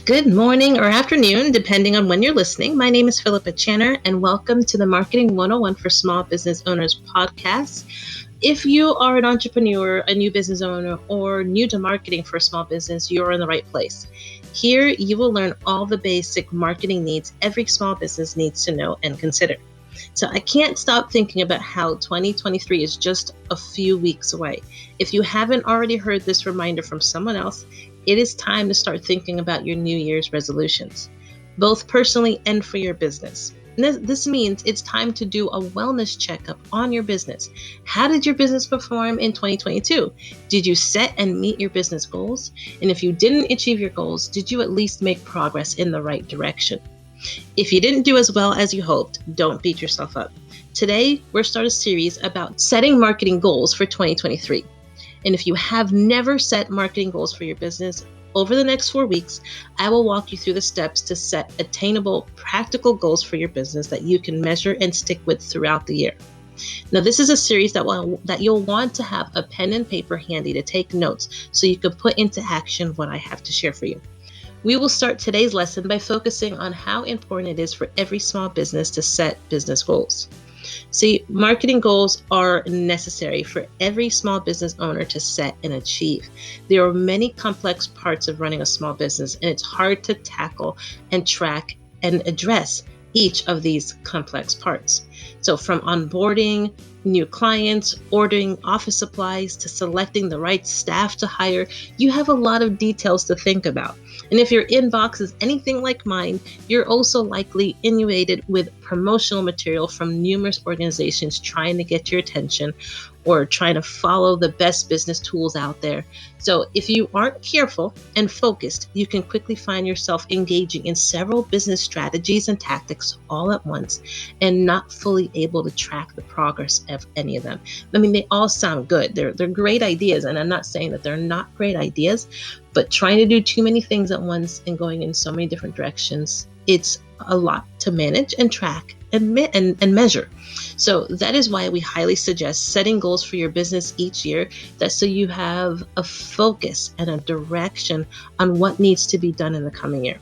Good morning or afternoon, depending on when you're listening. My name is Philippa Channer, and welcome to the Marketing 101 for Small Business Owners podcast. If you are an entrepreneur, a new business owner, or new to marketing for a small business, you're in the right place. Here, you will learn all the basic marketing needs every small business needs to know and consider. So I can't stop thinking about how 2023 is just a few weeks away. If you haven't already heard this reminder from someone else, it is time to start thinking about your New Year's resolutions, both personally and for your business. This means it's time to do a wellness checkup on your business. How did your business perform in 2022? Did you set and meet your business goals? And if you didn't achieve your goals, did you at least make progress in the right direction? If you didn't do as well as you hoped, don't beat yourself up. Today, we're starting a series about setting marketing goals for 2023. And if you have never set marketing goals for your business, over the next 4 weeks, I will walk you through the steps to set attainable, practical goals for your business that you can measure and stick with throughout the year. Now, this is a series that you'll want to have a pen and paper handy to take notes so you can put into action what I have to share for you. We will start today's lesson by focusing on how important it is for every small business to set business goals. See, marketing goals are necessary for every small business owner to set and achieve. There are many complex parts of running a small business, and it's hard to tackle and track and address each of these complex parts. So from onboarding new clients, ordering office supplies, to selecting the right staff to hire, you have a lot of details to think about. And if your inbox is anything like mine, you're also likely inundated with promotional material from numerous organizations trying to get your attention or trying to follow the best business tools out there. So if you aren't careful and focused, you can quickly find yourself engaging in several business strategies and tactics all at once and not fully able to track the progress of any of them. I mean, they all sound good. They're great ideas, and I'm not saying that they're not great ideas, but trying to do too many things at once and going in so many different directions, it's a lot to manage and track and measure. So that is why we highly suggest setting goals for your business each year, that's so you have a focus and a direction on what needs to be done in the coming year.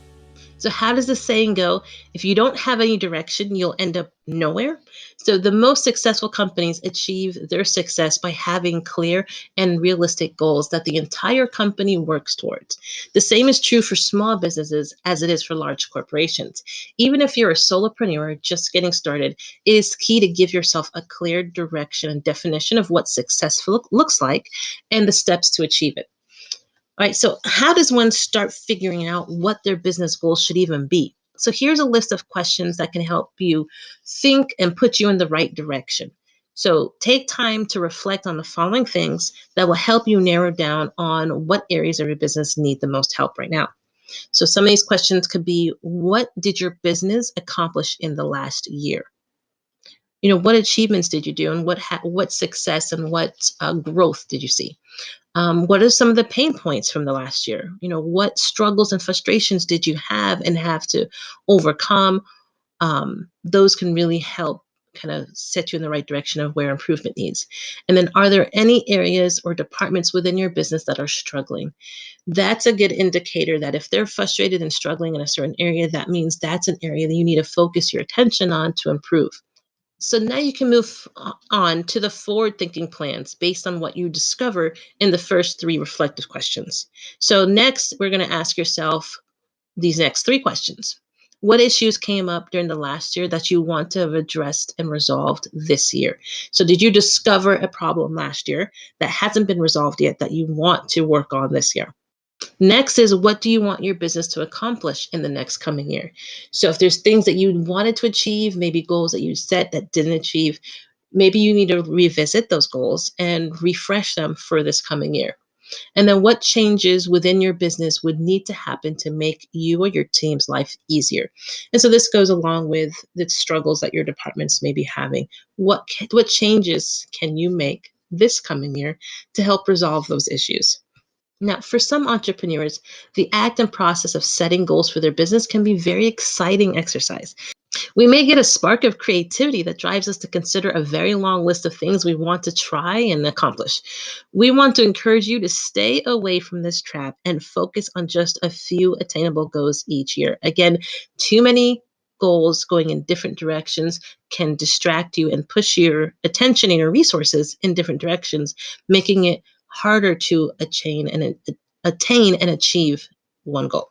So how does the saying go? If you don't have any direction, you'll end up nowhere. So the most successful companies achieve their success by having clear and realistic goals that the entire company works towards. The same is true for small businesses as it is for large corporations. Even if you're a solopreneur just getting started, it is key to give yourself a clear direction and definition of what successful looks like and the steps to achieve it. All right, so how does one start figuring out what their business goals should even be? So here's a list of questions that can help you think and put you in the right direction. So take time to reflect on the following things that will help you narrow down on what areas of your business need the most help right now. So some of these questions could be, what did your business accomplish in the last year? What achievements did you do, and what success and what growth did you see? What are some of the pain points from the last year? What struggles and frustrations did you have and have to overcome? Those can really help kind of set you in the right direction of where improvement needs. And then, are there any areas or departments within your business that are struggling? That's a good indicator that if they're frustrated and struggling in a certain area, that means that's an area that you need to focus your attention on to improve. So now you can move on to the forward thinking plans based on what you discover in the first three reflective questions. So next, we're going to ask yourself these next three questions. What issues came up during the last year that you want to have addressed and resolved this year? So did you discover a problem last year that hasn't been resolved yet that you want to work on this year? Next is, what do you want your business to accomplish in the next coming year? So if there's things that you wanted to achieve, maybe goals that you set that didn't achieve, maybe you need to revisit those goals and refresh them for this coming year. And then what changes within your business would need to happen to make you or your team's life easier? And so this goes along with the struggles that your departments may be having. What changes can you make this coming year to help resolve those issues? Now, for some entrepreneurs, the act and process of setting goals for their business can be very exciting exercise. We may get a spark of creativity that drives us to consider a very long list of things we want to try and accomplish. We want to encourage you to stay away from this trap and focus on just a few attainable goals each year. Again, too many goals going in different directions can distract you and push your attention and your resources in different directions, making it harder to attain and achieve one goal.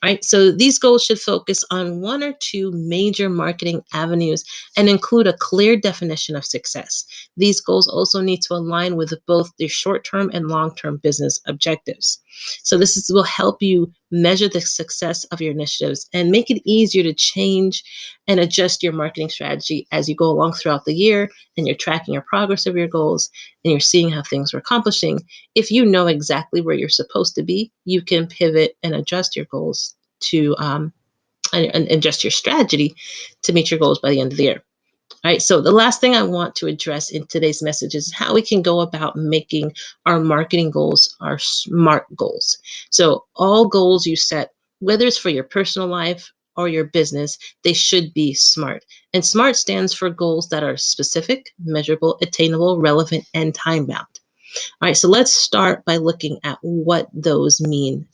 Right? So these goals should focus on one or two major marketing avenues and include a clear definition of success. These goals also need to align with both the short-term and long-term business objectives. So will help you measure the success of your initiatives and make it easier to change and adjust your marketing strategy as you go along throughout the year and you're tracking your progress of your goals and you're seeing how things are accomplishing. If you know exactly where you're supposed to be, you can pivot and adjust your goals to and adjust your strategy to meet your goals by the end of the year. All right. So the last thing I want to address in today's message is how we can go about making our marketing goals our SMART goals. So all goals you set, whether it's for your personal life or your business, they should be SMART. And SMART stands for goals that are specific, measurable, attainable, relevant, and time bound. All right, so let's start by looking at what those mean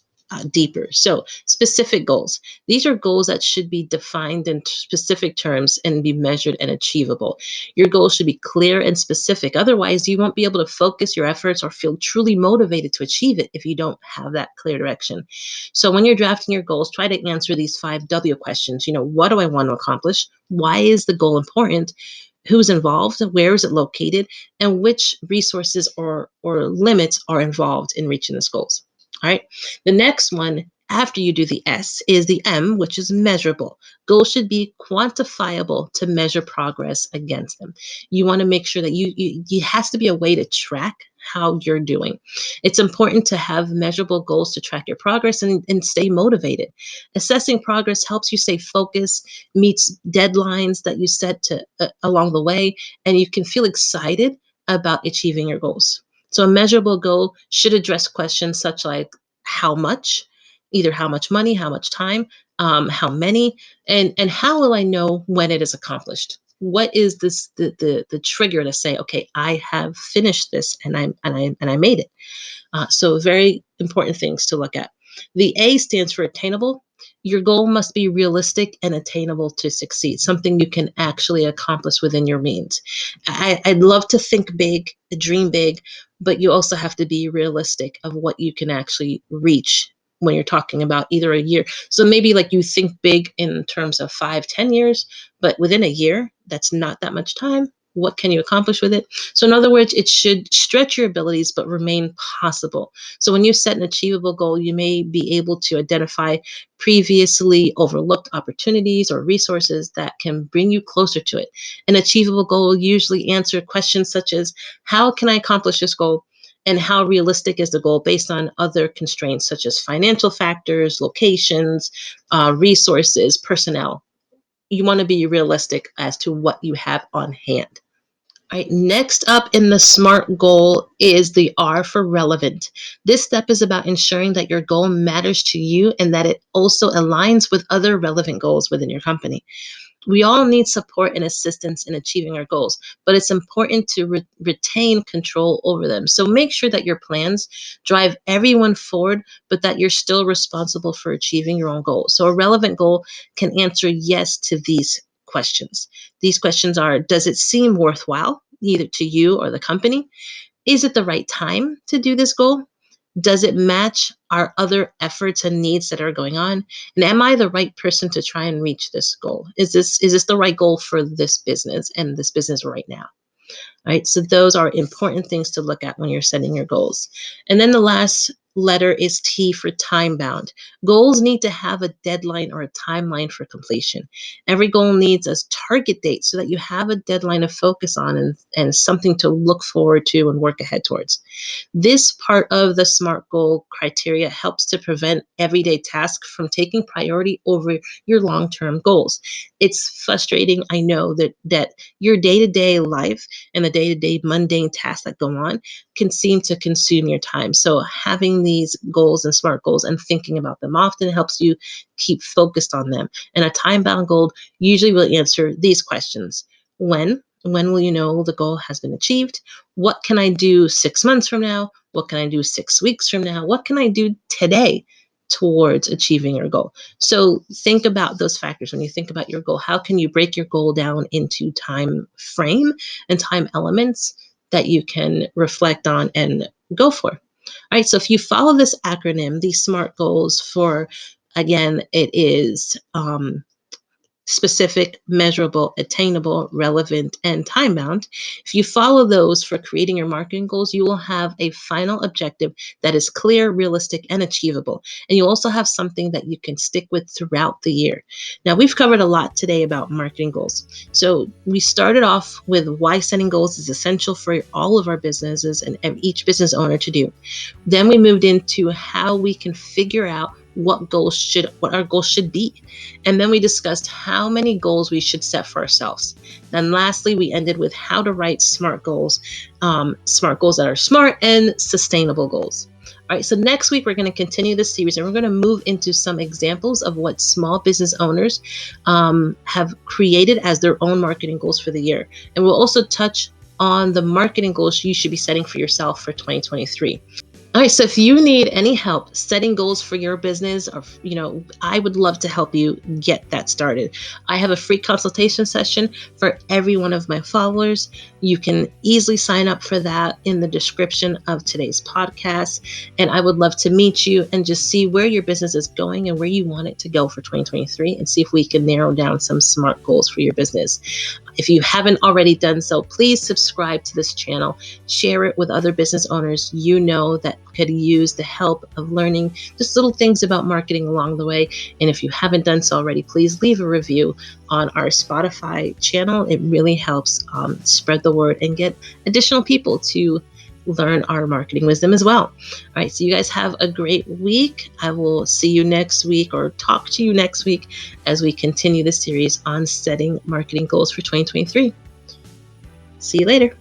deeper. So, specific goals. These are goals that should be defined in specific terms and be measured and achievable. Your goals should be clear and specific. Otherwise, you won't be able to focus your efforts or feel truly motivated to achieve it if you don't have that clear direction. So, when you're drafting your goals, try to answer these 5W questions. What do I want to accomplish? Why is the goal important? Who's involved, where is it located, and which resources or limits are involved in reaching those goals. All right. The next one after you do the S is the M, which is measurable. Goals should be quantifiable to measure progress against them. You want to make sure that you has to be a way to track how you're doing. It's important to have measurable goals to track your progress and stay motivated. Assessing progress helps you stay focused, meets deadlines that you set to along the way, and you can feel excited about achieving your goals. So a measurable goal should address questions such like how much, either how much money, how much time, how many, and how will I know when it is accomplished? What is this the trigger to say, okay, I have finished this and I made it. So very important things to look at. The A stands for attainable. Your goal must be realistic and attainable to succeed, something you can actually accomplish within your means. I'd love to think big, dream big, but you also have to be realistic of what you can actually reach when you're talking about either a year. So maybe like you think big in terms of 5, 10 years, but within a year, that's not that much time. What can you accomplish with it? So, in other words, it should stretch your abilities but remain possible. So, when you set an achievable goal, you may be able to identify previously overlooked opportunities or resources that can bring you closer to it. An achievable goal usually answers questions such as how can I accomplish this goal? And how realistic is the goal based on other constraints such as financial factors, locations, resources, personnel. You want to be realistic as to what you have on hand. All right, next up in the SMART goal is the R for relevant. This step is about ensuring that your goal matters to you and that it also aligns with other relevant goals within your company. We all need support and assistance in achieving our goals, but it's important to retain control over them. So make sure that your plans drive everyone forward, but that you're still responsible for achieving your own goals. So a relevant goal can answer yes to these questions. These questions are: does it seem worthwhile, either to you or the company? Is it the right time to do this goal? Does it match our other efforts and needs that are going on? And am I the right person to try and reach this goal? Is this the right goal for this business and this business right now? Right? So those are important things to look at when you're setting your goals. And then the last letter is T for time bound. Goals need to have a deadline or a timeline for completion. Every goal needs a target date so that you have a deadline to focus on and something to look forward to and work ahead towards. This part of the SMART goal criteria helps to prevent everyday tasks from taking priority over your long-term goals. It's frustrating, I know, that your day-to-day life and the day-to-day mundane tasks that go on can seem to consume your time. So having these goals and SMART goals and thinking about them often helps you keep focused on them. And a time-bound goal usually will answer these questions. When will you know the goal has been achieved? What can I do 6 months from now? What can I do 6 weeks from now? What can I do today towards achieving your goal? So think about those factors when you think about your goal. How can you break your goal down into time frame and time elements that you can reflect on and go for? All right, so if you follow this acronym, these SMART goals for, again, it is specific, measurable, attainable, relevant, and time bound. If you follow those for creating your marketing goals, you will have a final objective that is clear, realistic, and achievable. And you also have something that you can stick with throughout the year. Now, we've covered a lot today about marketing goals. So we started off with why setting goals is essential for all of our businesses and each business owner to do. Then we moved into how we can figure out what our goals should be. And then we discussed how many goals we should set for ourselves. And lastly, we ended with how to write SMART goals that are smart and sustainable goals. All right, so next week we're going to continue this series and we're going to move into some examples of what small business owners have created as their own marketing goals for the year. And we'll also touch on the marketing goals you should be setting for yourself for 2023. All right, so if you need any help setting goals for your business, or I would love to help you get that started. I have a free consultation session for every one of my followers. You can easily sign up for that in the description of today's podcast. And I would love to meet you and just see where your business is going and where you want it to go for 2023 and see if we can narrow down some SMART goals for your business. If you haven't already done so, please subscribe to this channel, share it with other business owners you know that could use the help of learning just little things about marketing along the way. And if you haven't done so already, please leave a review on our Spotify channel. It really helps spread the word and get additional people to learn our marketing wisdom as well. All right, so you guys have a great week. I will see you next week or talk to you next week as we continue this series on setting marketing goals for 2023. See you later.